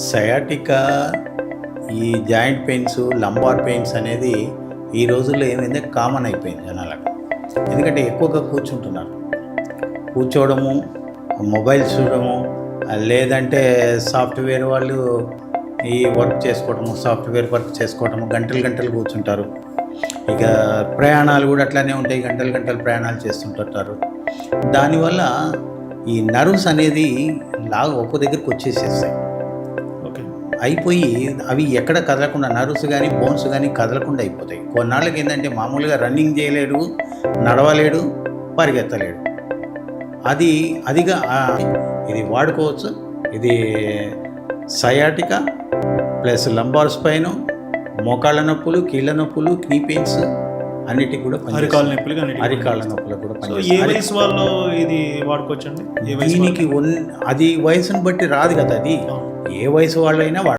Sciatica, ఈ joint pains, lumbar pains అనేది ఈ రోజుల్లో ఏమైంది కామన్ అయిపోయింది జనాలకు. ఎందుకంటే ఎక్కువగా కూర్చుంటున్నారు. కూర్చోవడము, మొబైల్స్ చూడడము, లేదంటే సాఫ్ట్వేర్ వాళ్ళు ఈ వర్క్ చేసుకోవడము, సాఫ్ట్వేర్ వర్క్ చేసుకోవడము, గంటలు గంటలు కూర్చుంటారు. ఇక ప్రయాణాలు కూడా అట్లానే ఉంటాయి, గంటలు గంటలు ప్రయాణాలు చేస్తుంటారు. దానివల్ల ఈ నర్వ్స్ అనేది ఒక్క దగ్గరికి వచ్చేసేస్తాయి. అయిపోయి అవి ఎక్కడ కదలకుండా, నర్వ్స్ కానీ బోన్స్ కానీ కదలకుండా అయిపోతాయి. కొన్నాళ్ళకి ఏంటంటే మామూలుగా రన్నింగ్ చేయలేడు, నడవలేడు, పరిగెత్తలేడు. అదిగా ఇది వాడుకోవచ్చు. ఇది సయాటికా ప్లస్ లంబార్ స్పైన్, మోకాళ్ళ నొప్పులు, కీళ్ళ నొప్పులు, క్నీ పెయిన్స్ అన్నిటికి కూడా అరికాళ్ళ నొప్పులు కూడా ఏ వయసు వాళ్ళు ఇది వాడుకోవచ్చండి? దీనికి అది వయసును బట్టి రాదు కదా. అది ఏ వయసు వాళ్ళైనా